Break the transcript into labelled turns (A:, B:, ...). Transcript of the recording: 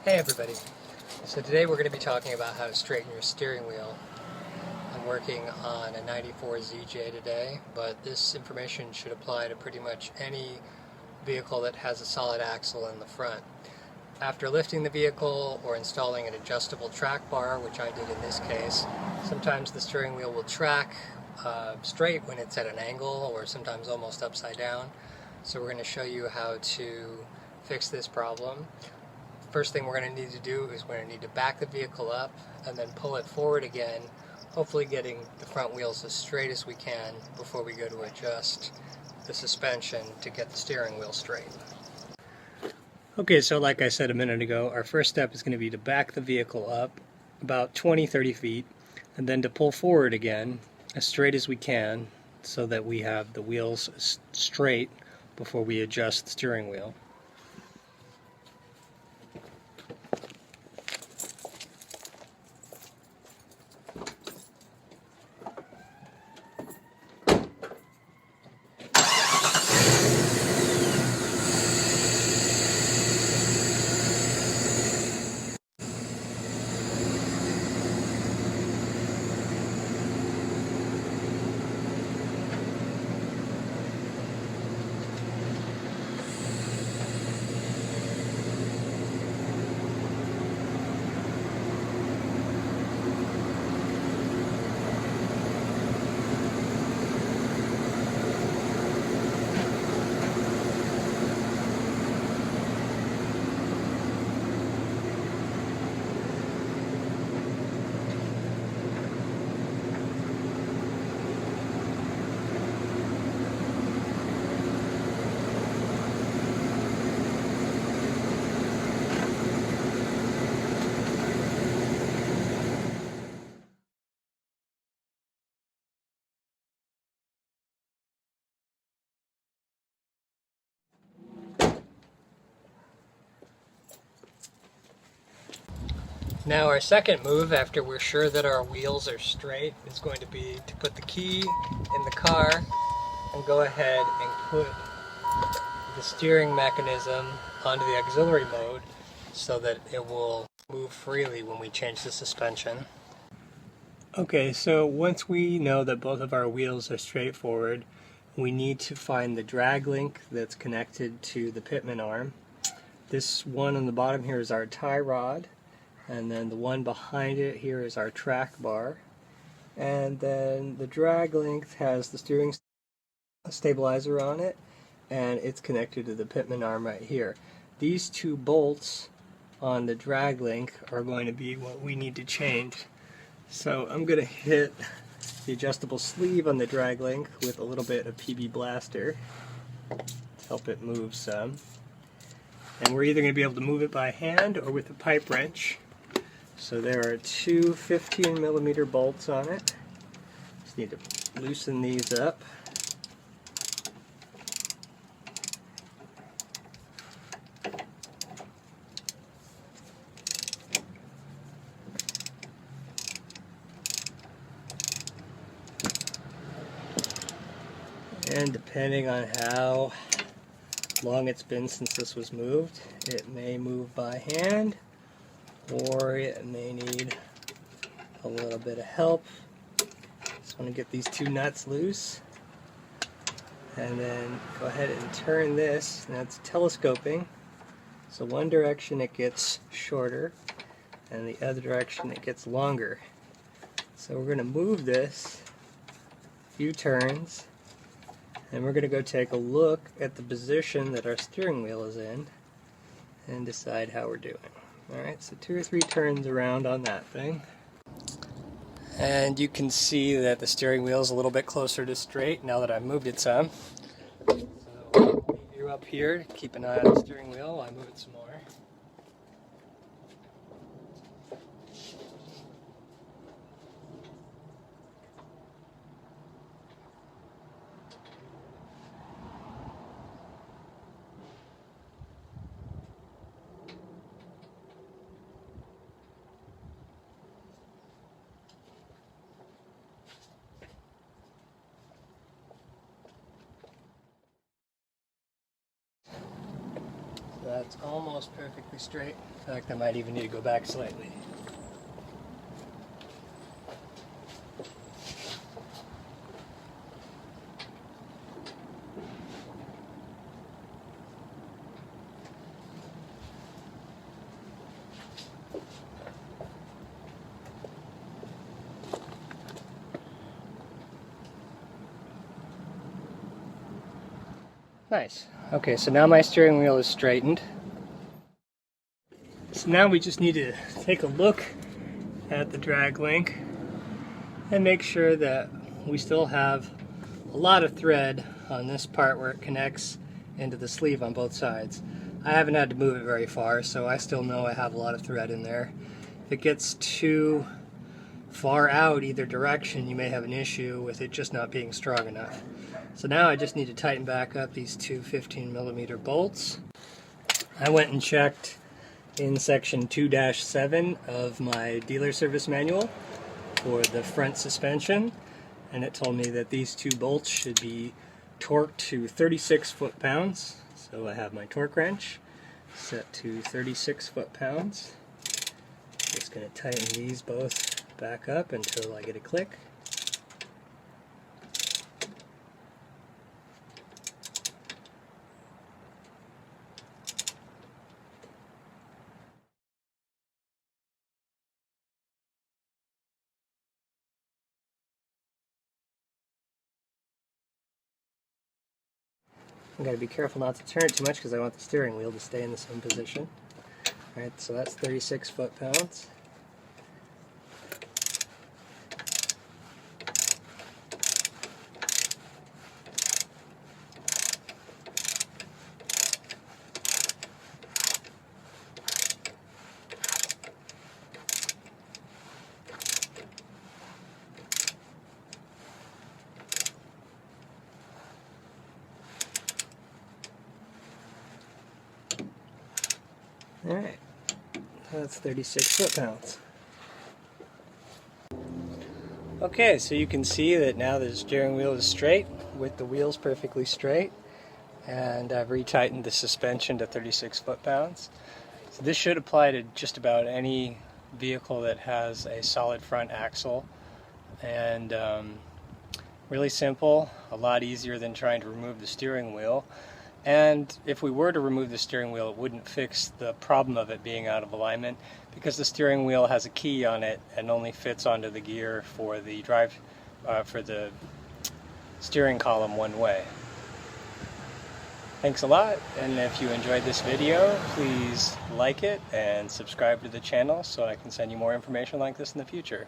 A: Hey everybody. So today we're going to be talking about how to straighten your steering wheel. I'm working on a 94 ZJ today, but this information should apply to pretty much any vehicle that has a solid axle in the front. After lifting the vehicle or installing an adjustable track bar, which I did in this case, sometimes the steering wheel will track straight when it's at an angle, or sometimes almost upside down. So we're going to show you how to fix this problem. First thing we're going to need to do is we're going to need to back the vehicle up and then pull it forward again, hopefully getting the front wheels as straight as we can before we go to adjust the suspension to get the steering wheel straight. Okay, so like I said a minute ago, our first step is going to be to back the vehicle up about 20-30 feet and then to pull forward again as straight as we can so that we have the wheels straight before we adjust the steering wheel. Now our second move, after we're sure that our wheels are straight, is going to be to put the key in the car and go ahead and put the steering mechanism onto the auxiliary mode so that it will move freely when we change the suspension. Okay, so once we know that both of our wheels are straight forward, we need to find the drag link that's connected to the pitman arm. This one on the bottom here is our tie rod. And then the one behind it here is our track bar. And then the drag link has the steering stabilizer on it, and it's connected to the pitman arm right here. These two bolts on the drag link are going to be what we need to change. So I'm going to hit the adjustable sleeve on the drag link with a little bit of PB Blaster to help it move some. And we're either going to be able to move it by hand or with a pipe wrench. So there are two 15mm bolts on it. Just need to loosen these up. And depending on how long it's been since this was moved, it may move by hand, or it may need a little bit of help. Just want to get these two nuts loose, and then go ahead and turn this. Now it's telescoping, so one direction it gets shorter and the other direction it gets longer. So we're going to move this a few turns, and we're going to go take a look at the position that our steering wheel is in and decide how we're doing. Alright, so 2 or 3 turns around on that thing. And you can see that the steering wheel is a little bit closer to straight now that I've moved it some. So you're up here, keep an eye on the steering wheel while I move it some more. it's almost perfectly straight. In fact, I might even need to go back slightly. Nice. Okay, so now my steering wheel is straightened. So now we just need to take a look at the drag link and make sure that we still have a lot of thread on this part where it connects into the sleeve on both sides. I haven't had to move it very far, so I still know I have a lot of thread in there. If it gets too far out either direction, you may have an issue with it just not being strong enough. So now I just need to tighten back up these two 15mm bolts. I went and checked in section 2-7 of my dealer service manual for the front suspension, and it told me that these two bolts should be torqued to 36 foot-pounds. So I have my torque wrench set to 36 foot-pounds. Just going to tighten these both back up until I get a click. I've got to be careful not to turn it too much because I want the steering wheel to stay in the same position. Alright, so that's 36 foot-pounds. Alright, that's 36 foot-pounds. Okay, so you can see that now the steering wheel is straight with the wheels perfectly straight, and I've retightened the suspension to 36 foot-pounds. So this should apply to just about any vehicle that has a solid front axle, and really simple, a lot easier than trying to remove the steering wheel. And if we were to remove the steering wheel, it wouldn't fix the problem of it being out of alignment, because the steering wheel has a key on it and only fits onto the gear for the for the steering column one way. Thanks a lot, and if you enjoyed this video, please like it and subscribe to the channel so I can send you more information like this in the future.